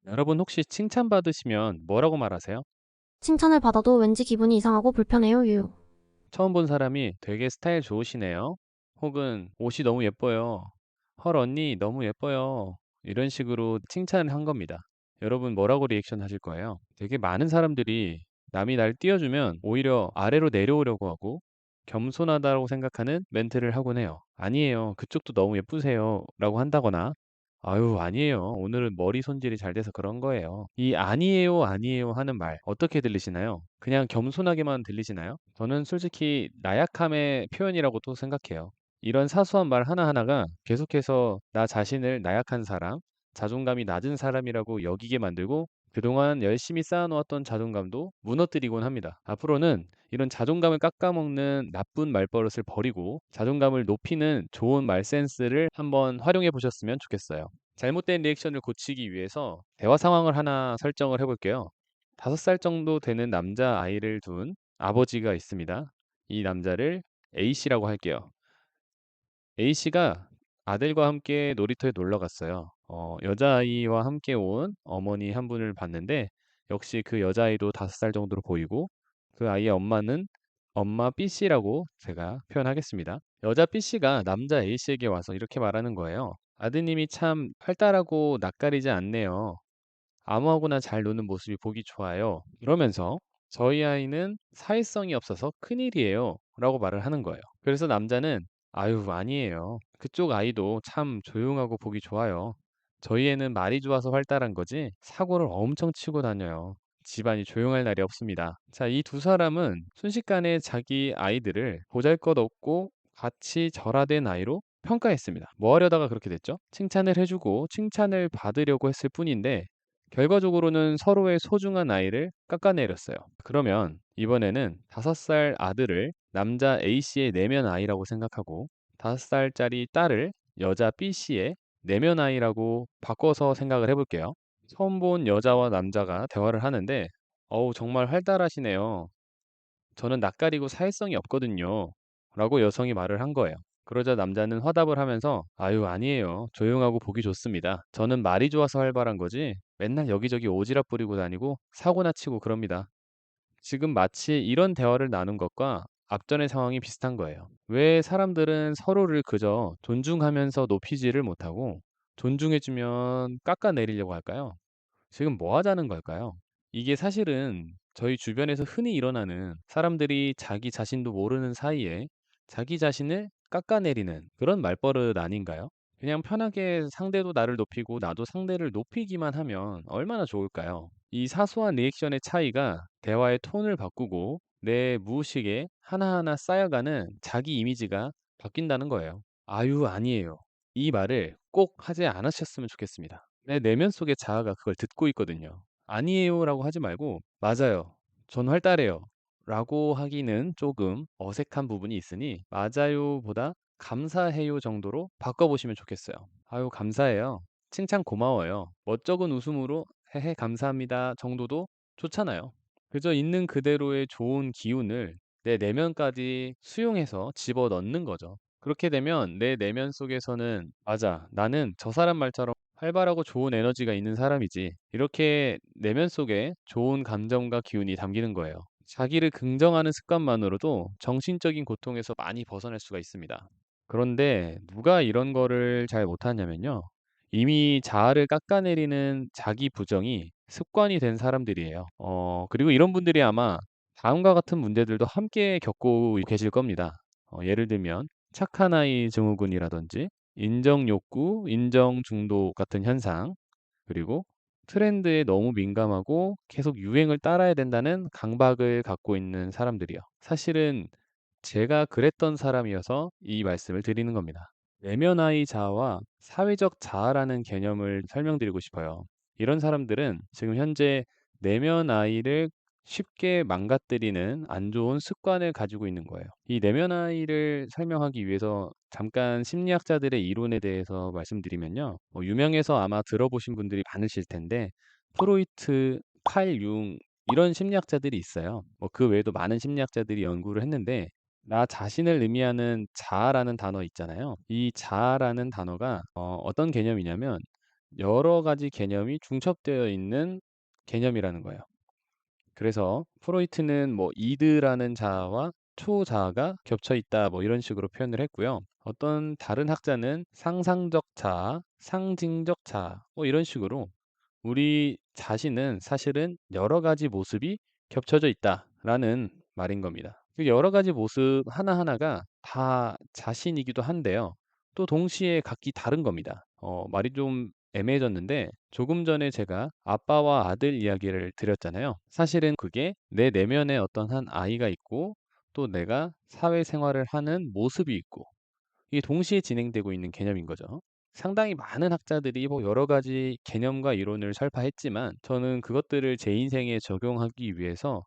여러분 혹시 칭찬받으시면 뭐라고 말하세요? 칭찬을 받아도 왠지 기분이 이상하고 불편해요, 유유. 처음 본 사람이 되게 스타일 좋으시네요. 혹은 옷이 너무 예뻐요. 헐, 언니 너무 예뻐요. 이런 식으로 칭찬을 한 겁니다. 여러분 뭐라고 리액션 하실 거예요? 되게 많은 사람들이 남이 날 띄워주면 오히려 아래로 내려오려고 하고 겸손하다고 생각하는 멘트를 하곤 해요. 아니에요. 그쪽도 너무 예쁘세요. 라고 한다거나 아유, 아니에요. 오늘은 머리 손질이 잘 돼서 그런 거예요. 이 아니에요, 아니에요 하는 말 어떻게 들리시나요? 그냥 겸손하게만 들리시나요? 저는 솔직히 나약함의 표현이라고도 생각해요. 이런 사소한 말 하나하나가 계속해서 나 자신을 나약한 사람, 자존감이 낮은 사람이라고 여기게 만들고 그동안 열심히 쌓아놓았던 자존감도 무너뜨리곤 합니다. 앞으로는 이런 자존감을 깎아먹는 나쁜 말버릇을 버리고 자존감을 높이는 좋은 말 센스를 한번 활용해 보셨으면 좋겠어요. 잘못된 리액션을 고치기 위해서 대화 상황을 하나 설정을 해볼게요. 5살 정도 되는 남자 아이를 둔 아버지가 있습니다. 이 남자를 A씨라고 할게요. A씨가 아들과 함께 놀이터에 놀러 갔어요. 여자아이와 함께 온 어머니 한 분을 봤는데 역시 그 여자아이도 5살 정도로 보이고 그 아이의 엄마는 엄마 B씨라고 제가 표현하겠습니다. 여자 B씨가 남자 A씨에게 와서 이렇게 말하는 거예요. 아드님이 참 활달하고 낯가리지 않네요. 아무하고나 잘 노는 모습이 보기 좋아요. 이러면서 저희 아이는 사회성이 없어서 큰일이에요. 라고 말을 하는 거예요. 그래서 남자는 아유, 아니에요. 그쪽 아이도 참 조용하고 보기 좋아요. 저희 애는 말이 좋아서 활달한 거지 사고를 엄청 치고 다녀요. 집안이 조용할 날이 없습니다. 자, 이 두 사람은 순식간에 자기 아이들을 보잘것없고 같이 절하된 아이로 평가했습니다. 뭐 하려다가 그렇게 됐죠? 칭찬을 해주고 칭찬을 받으려고 했을 뿐인데 결과적으로는 서로의 소중한 아이를 깎아내렸어요. 그러면 이번에는 5살 아들을 남자 A씨의 내면 아이라고 생각하고 5살짜리 딸을 여자 B씨의 내면 아이라고 바꿔서 생각을 해볼게요. 처음 본 여자와 남자가 대화를 하는데 어우, 정말 활달하시네요. 저는 낯가리고 사회성이 없거든요. 라고 여성이 말을 한 거예요. 그러자 남자는 화답을 하면서 아유, 아니에요. 조용하고 보기 좋습니다. 저는 말이 좋아서 활발한 거지 맨날 여기저기 오지랖 부리고 다니고 사고나 치고 그럽니다. 지금 마치 이런 대화를 나눈 것과 앞전의 상황이 비슷한 거예요. 왜 사람들은 서로를 그저 존중하면서 높이지를 못하고 존중해주면 깎아내리려고 할까요? 지금 뭐 하자는 걸까요? 이게 사실은 저희 주변에서 흔히 일어나는 사람들이 자기 자신도 모르는 사이에 자기 자신을 깎아내리는 그런 말버릇 아닌가요? 그냥 편하게 상대도 나를 높이고 나도 상대를 높이기만 하면 얼마나 좋을까요? 이 사소한 리액션의 차이가 대화의 톤을 바꾸고 내 무의식에 하나하나 쌓여가는 자기 이미지가 바뀐다는 거예요. 아유, 아니에요. 이 말을 꼭 하지 않으셨으면 좋겠습니다. 내 내면 속의 자아가 그걸 듣고 있거든요. "아니에요."라고 하지 말고 "맞아요. 전 활달해요." 라고 하기는 조금 어색한 부분이 있으니 "맞아요."보다 "감사해요." 정도로 바꿔 보시면 좋겠어요. "아유, 감사해요. 칭찬 고마워요." 멋쩍은 웃음으로 "헤헤 감사합니다." 정도도 좋잖아요. 그저 있는 그대로의 좋은 기운을 내 내면까지 수용해서 집어넣는 거죠. 그렇게 되면 내 내면 속에서는 '맞아. 나는 저 사람 말처럼 활발하고 좋은 에너지가 있는 사람이지.' 이렇게 내면 속에 좋은 감정과 기운이 담기는 거예요. 자기를 긍정하는 습관만으로도 정신적인 고통에서 많이 벗어날 수가 있습니다. 그런데 누가 이런 거를 잘 못하냐면요. 이미 자아를 깎아내리는 자기 부정이 습관이 된 사람들이에요. 그리고 이런 분들이 아마 다음과 같은 문제들도 함께 겪고 계실 겁니다. 예를 들면 착한 아이 증후군이라든지 인정 욕구, 인정 중독 같은 현상, 그리고 트렌드에 너무 민감하고 계속 유행을 따라야 된다는 강박을 갖고 있는 사람들이요. 사실은 제가 그랬던 사람이어서 이 말씀을 드리는 겁니다. 내면의 자아와 사회적 자아라는 개념을 설명드리고 싶어요. 이런 사람들은 지금 현재 내면 아이를 쉽게 망가뜨리는 안 좋은 습관을 가지고 있는 거예요. 이 내면 아이를 설명하기 위해서 잠깐 심리학자들의 이론에 대해서 말씀드리면요. 유명해서 아마 들어보신 분들이 많으실 텐데 프로이트, 칼 융 이런 심리학자들이 있어요. 그 외에도 많은 심리학자들이 연구를 했는데 나 자신을 의미하는 자아라는 단어 있잖아요. 이 자아라는 단어가 어떤 개념이냐면 여러 가지 개념이 중첩되어 있는 개념이라는 거예요. 그래서 프로이트는 뭐 이드라는 자아와 초자아가 겹쳐 있다 뭐 이런 식으로 표현을 했고요. 어떤 다른 학자는 상상적 자아, 상징적 자아 뭐 이런 식으로 우리 자신은 사실은 여러 가지 모습이 겹쳐져 있다라는 말인 겁니다. 그 여러 가지 모습 하나하나가 다 자신이기도 한데요. 또 동시에 각기 다른 겁니다. 말이 좀 애매해졌는데 조금 전에 제가 아빠와 아들 이야기를 드렸잖아요. 사실은 그게 내 내면에 어떤 한 아이가 있고 또 내가 사회생활을 하는 모습이 있고 이게 동시에 진행되고 있는 개념인 거죠. 상당히 많은 학자들이 뭐 여러 가지 개념과 이론을 설파했지만 저는 그것들을 제 인생에 적용하기 위해서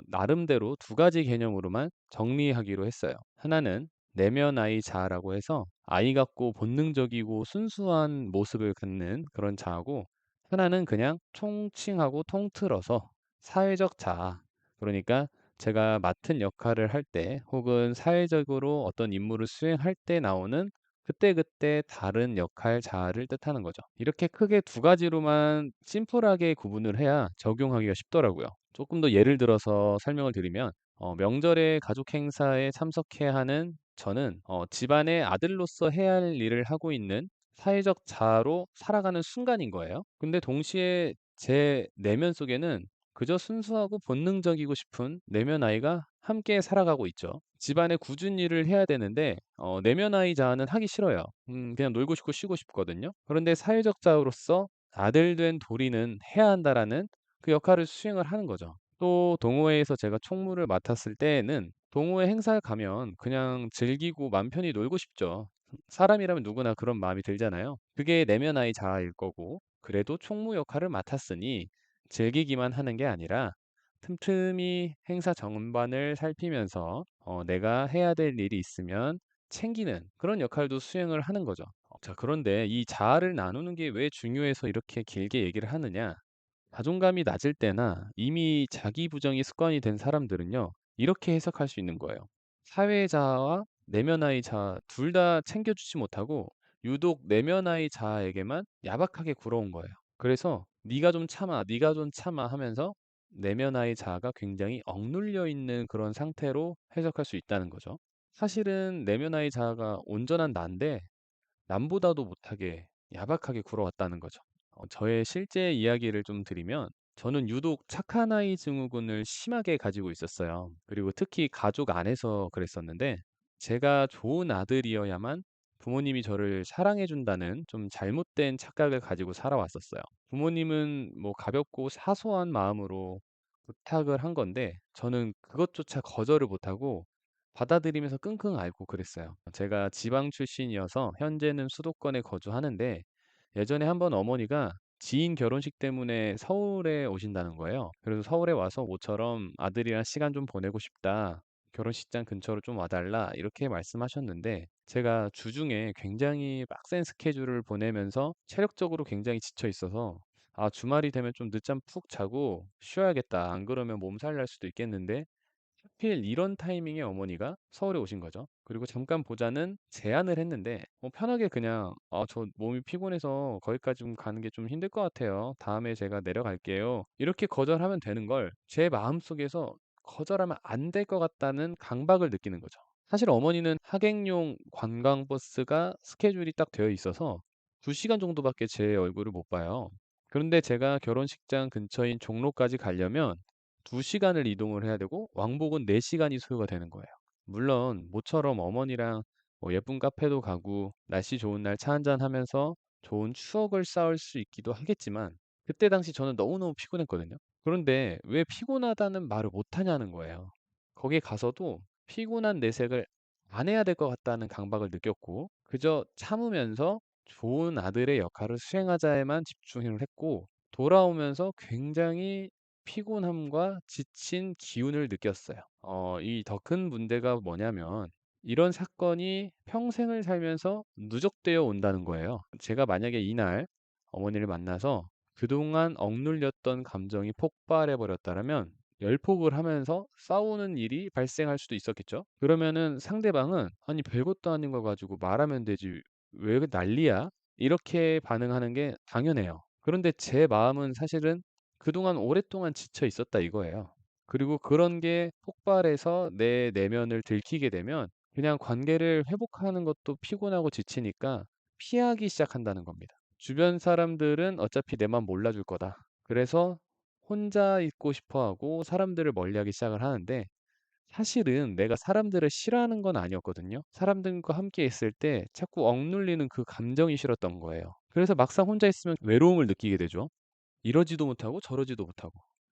나름대로 두 가지 개념으로만 정리하기로 했어요. 하나는 내면 아이 자아라고 해서 아이 같고 본능적이고 순수한 모습을 갖는 그런 자아고 하나는 그냥 총칭하고 통틀어서 사회적 자아. 그러니까 제가 맡은 역할을 할 때 혹은 사회적으로 어떤 임무를 수행할 때 나오는 그때그때 다른 역할 자아를 뜻하는 거죠. 이렇게 크게 두 가지로만 심플하게 구분을 해야 적용하기가 쉽더라고요. 조금 더 예를 들어서 설명을 드리면 명절에 가족 행사에 참석해야 하는 저는 집안의 아들로서 해야 할 일을 하고 있는 사회적 자아로 살아가는 순간인 거예요. 근데 동시에 제 내면 속에는 그저 순수하고 본능적이고 싶은 내면 아이가 함께 살아가고 있죠. 집안의 굳은 일을 해야 되는데 내면 아이 자아는 하기 싫어요. 그냥 놀고 싶고 쉬고 싶거든요. 그런데 사회적 자아로서 '아들 된 도리는 해야 한다.'라는 그 역할을 수행을 하는 거죠. 또 동호회에서 제가 총무를 맡았을 때에는 동호회 행사에 가면 그냥 즐기고 맘 편히 놀고 싶죠. 사람이라면 누구나 그런 마음이 들잖아요. 그게 내면 아이 자아일 거고 그래도 총무 역할을 맡았으니 즐기기만 하는 게 아니라 틈틈이 행사 전반을 살피면서 내가 해야 될 일이 있으면 챙기는 그런 역할도 수행을 하는 거죠. 자, 그런데 이 자아를 나누는 게 왜 중요해서 이렇게 길게 얘기를 하느냐? 자존감이 낮을 때나 이미 자기 부정이 습관이 된 사람들은요, 이렇게 해석할 수 있는 거예요. 사회 자아와 내면의 자아 둘 다 챙겨주지 못하고 유독 내면의 자아에게만 야박하게 굴어온 거예요. 그래서 네가 좀 참아, 네가 좀 참아 하면서 내면의 자아가 굉장히 억눌려 있는 그런 상태로 해석할 수 있다는 거죠. 사실은 내면의 자아가 온전한 나인데 남보다도 못하게 야박하게 굴어왔다는 거죠. 저의 실제 이야기를 좀 드리면 저는 유독 착한 아이 증후군을 심하게 가지고 있었어요. 그리고 특히 가족 안에서 그랬었는데 제가 좋은 아들이어야만 부모님이 저를 사랑해 준다는 좀 잘못된 착각을 가지고 살아왔었어요. 부모님은 뭐 가볍고 사소한 마음으로 부탁을 한 건데 저는 그것조차 거절을 못하고 받아들이면서 끙끙 앓고 그랬어요. 제가 지방 출신이어서 현재는 수도권에 거주하는데 예전에 한번 어머니가 지인 결혼식 때문에 서울에 오신다는 거예요. 그래서 "서울에 와서 모처럼 아들이랑 시간 좀 보내고 싶다. 결혼식장 근처로 좀 와 달라." 이렇게 말씀하셨는데 제가 주중에 굉장히 빡센 스케줄을 보내면서 체력적으로 굉장히 지쳐 있어서 '아 주말이 되면 좀 늦잠 푹 자고 쉬어야겠다. 안 그러면 몸살 날 수도 있겠는데.' 하필 이런 타이밍에 어머니가 서울에 오신 거죠. 그리고 잠깐 보자는 제안을 했는데 편하게 그냥 "아 저 몸이 피곤해서 거기까지 좀 가는 게 좀 힘들 것 같아요. 다음에 제가 내려갈게요." 이렇게 거절하면 되는 걸 제 마음속에서 거절하면 안 될 것 같다는 강박을 느끼는 거죠. 사실 어머니는 하객용 관광버스가 스케줄이 딱 되어 있어서 2 시간 정도밖에 제 얼굴을 못 봐요. 그런데 제가 결혼식장 근처인 종로까지 가려면 2 시간을 이동을 해야 되고 왕복은 4 시간이 소요가 되는 거예요. 물론 모처럼 어머니랑 뭐 예쁜 카페도 가고 날씨 좋은 날 차 한잔 하면서 좋은 추억을 쌓을 수 있기도 하겠지만 그때 당시 저는 너무너무 피곤했거든요. 그런데 왜 피곤하다는 말을 못 하냐는 거예요. 거기에 가서도 피곤한 내색을 안 해야 될 것 같다는 강박을 느꼈고 그저 참으면서 좋은 아들의 역할을 수행하자에만 집중을 했고 돌아오면서 굉장히 피곤함과 지친 기운을 느꼈어요. 이 더 큰 문제가 뭐냐면 이런 사건이 평생을 살면서 누적되어 온다는 거예요. 제가 만약에 이날 어머니를 만나서 그동안 억눌렸던 감정이 폭발해 버렸다라면 열폭을 하면서 싸우는 일이 발생할 수도 있었겠죠. 그러면은 상대방은 '아니 별것도 아닌 거 가지고 말하면 되지 왜 난리야?' 이렇게 반응하는 게 당연해요. 그런데 제 마음은 사실은 그동안 오랫동안 지쳐 있었다 이거예요. 그리고 그런 게 폭발해서 내 내면을 들키게 되면 그냥 관계를 회복하는 것도 피곤하고 지치니까 피하기 시작한다는 겁니다. 주변 사람들은 어차피 내 맘 몰라줄 거다. 그래서 혼자 있고 싶어 하고 사람들을 멀리하기 시작을 하는데 사실은 내가 사람들을 싫어하는 건 아니었거든요. 사람들과 함께 있을 때 자꾸 억눌리는 그 감정이 싫었던 거예요. 그래서 막상 혼자 있으면 외로움을 느끼게 되죠. 이러지도 못하고 저러지도 못하고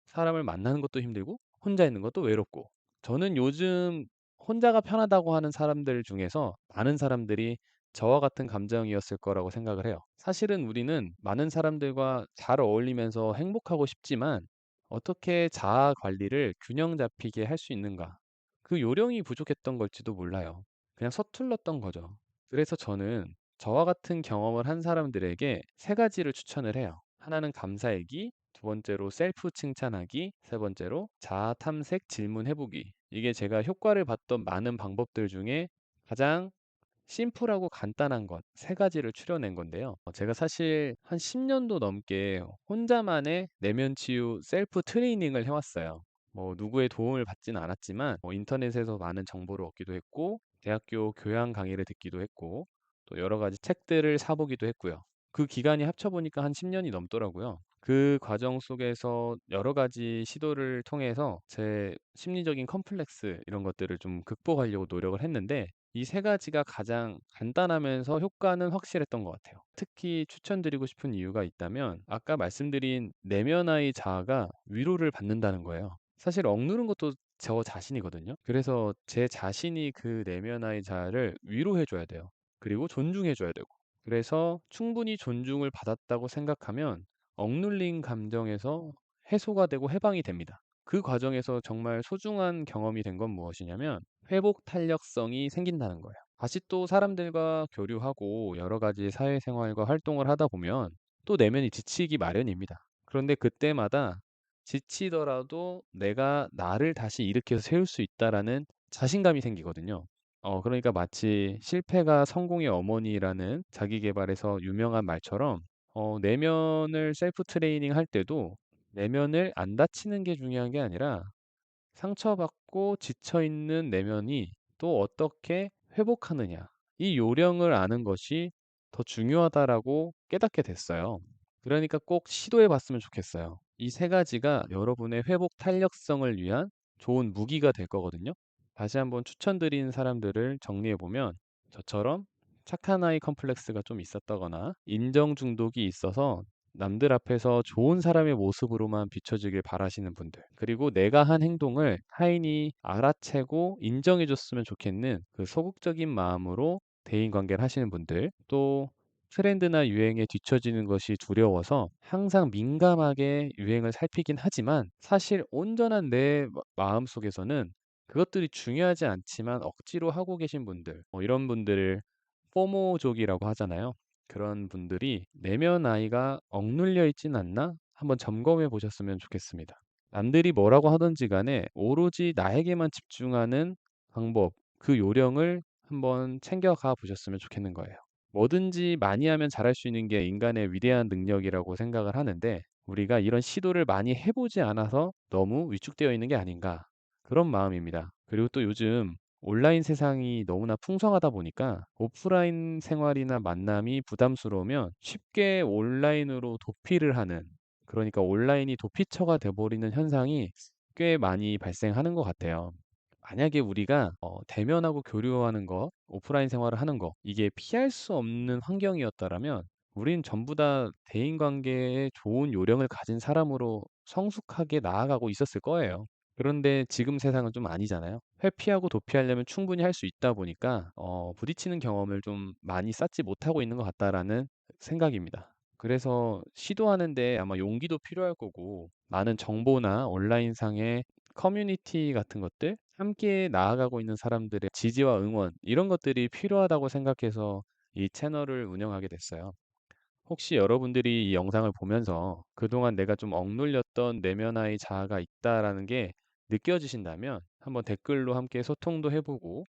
사람을 만나는 것도 힘들고 혼자 있는 것도 외롭고 저는 요즘 혼자가 편하다고 하는 사람들 중에서 많은 사람들이 저와 같은 감정이었을 거라고 생각을 해요. 사실은 우리는 많은 사람들과 잘 어울리면서 행복하고 싶지만 어떻게 자아 관리를 균형 잡히게 할 수 있는가? 그 요령이 부족했던 걸지도 몰라요. 그냥 서툴렀던 거죠. 그래서 저는 저와 같은 경험을 한 사람들에게 세 가지를 추천을 해요. 하나는 감사일기, 두 번째로 셀프 칭찬하기, 세 번째로 자아 탐색 질문해 보기. 이게 제가 효과를 봤던 많은 방법들 중에 가장 심플하고 간단한 것 세 가지를 추려낸 건데요. 제가 사실 한 10년도 넘게 혼자만의 내면 치유 셀프 트레이닝을 해왔어요. 뭐 누구의 도움을 받지는 않았지만 인터넷에서 많은 정보를 얻기도 했고 대학교 교양 강의를 듣기도 했고 또 여러 가지 책들을 사보기도 했고요. 그 기간이 합쳐보니까 한 10년이 넘더라고요. 그 과정 속에서 여러 가지 시도를 통해서 제 심리적인 컴플렉스 이런 것들을 좀 극복하려고 노력을 했는데 이 세 가지가 가장 간단하면서 효과는 확실했던 것 같아요. 특히 추천드리고 싶은 이유가 있다면 아까 말씀드린 내면의 자아가 위로를 받는다는 거예요. 사실 억누른 것도 저 자신이거든요. 그래서 제 자신이 그 내면의 자아를 위로해 줘야 돼요. 그리고 존중해 줘야 되고. 그래서 충분히 존중을 받았다고 생각하면 억눌린 감정에서 해소가 되고 해방이 됩니다. 그 과정에서 정말 소중한 경험이 된 건 무엇이냐면 회복 탄력성이 생긴다는 거예요. 다시 또 사람들과 교류하고 여러 가지 사회생활과 활동을 하다 보면 또 내면이 지치기 마련입니다. 그런데 그때마다 지치더라도 내가 나를 다시 일으켜서 세울 수 있다라는 자신감이 생기거든요. 그러니까 마치 실패가 성공의 어머니라는 자기 계발에서 유명한 말처럼 내면을 셀프 트레이닝 할 때도 내면을 안 다치는 게 중요한 게 아니라 상처받고 지쳐 있는 내면이 또 어떻게 회복하느냐. 이 요령을 아는 것이 더 중요하다라고 깨닫게 됐어요. 그러니까 꼭 시도해 봤으면 좋겠어요. 이 세 가지가 여러분의 회복 탄력성을 위한 좋은 무기가 될 거거든요. 다시 한번 추천드린 사람들을 정리해 보면 저처럼 착한 아이 컴플렉스가 좀 있었다거나 인정 중독이 있어서 남들 앞에서 좋은 사람의 모습으로만 비춰지길 바라시는 분들, 그리고 내가 한 행동을 타인이 알아채고 인정해 줬으면 좋겠는 그 소극적인 마음으로 대인 관계를 하시는 분들, 또 트렌드나 유행에 뒤처지는 것이 두려워서 항상 민감하게 유행을 살피긴 하지만 사실 온전한 내 마음속에서는 그것들이 중요하지 않지만 억지로 하고 계신 분들, 이런 분들을 포모족이라고 하잖아요. 그런 분들이 '내면 아이가 억눌려 있진 않나?' 한번 점검해 보셨으면 좋겠습니다. 남들이 뭐라고 하든지 간에 오로지 나에게만 집중하는 방법, 그 요령을 한번 챙겨가 보셨으면 좋겠는 거예요. 뭐든지 많이 하면 잘할 수 있는 게 인간의 위대한 능력이라고 생각을 하는데 우리가 이런 시도를 많이 해 보지 않아서 너무 위축되어 있는 게 아닌가 그런 마음입니다. 그리고 또 요즘 온라인 세상이 너무나 풍성하다 보니까 오프라인 생활이나 만남이 부담스러우면 쉽게 온라인으로 도피를 하는, 그러니까 온라인이 도피처가 돼 버리는 현상이 꽤 많이 발생하는 것 같아요. 만약에 우리가 대면하고 교류하는 거, 오프라인 생활을 하는 거 이게 피할 수 없는 환경이었다라면 우린 전부 다 대인 관계에 좋은 요령을 가진 사람으로 성숙하게 나아가고 있었을 거예요. 그런데 지금 세상은 좀 아니잖아요. 회피하고 도피하려면 충분히 할 수 있다 보니까 부딪히는 경험을 좀 많이 쌓지 못하고 있는 것 같다라는 생각입니다. 그래서 시도하는데 아마 용기도 필요할 거고 많은 정보나 온라인상의 커뮤니티 같은 것들, 함께 나아가고 있는 사람들의 지지와 응원 이런 것들이 필요하다고 생각해서 이 채널을 운영하게 됐어요. 혹시 여러분들이 이 영상을 보면서 그동안 내가 좀 억눌렸던 내면의 자아가 있다라는 게 느껴지신다면 한번 댓글로 함께 소통도 해 보고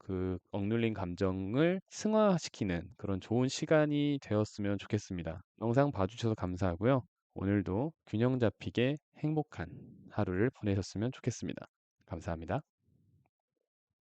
그 억눌린 감정을 승화시키는 그런 좋은 시간이 되었으면 좋겠습니다. 영상 봐주셔서 감사하고요. 오늘도 균형 잡히게 행복한 하루를 보내셨으면 좋겠습니다. 감사합니다.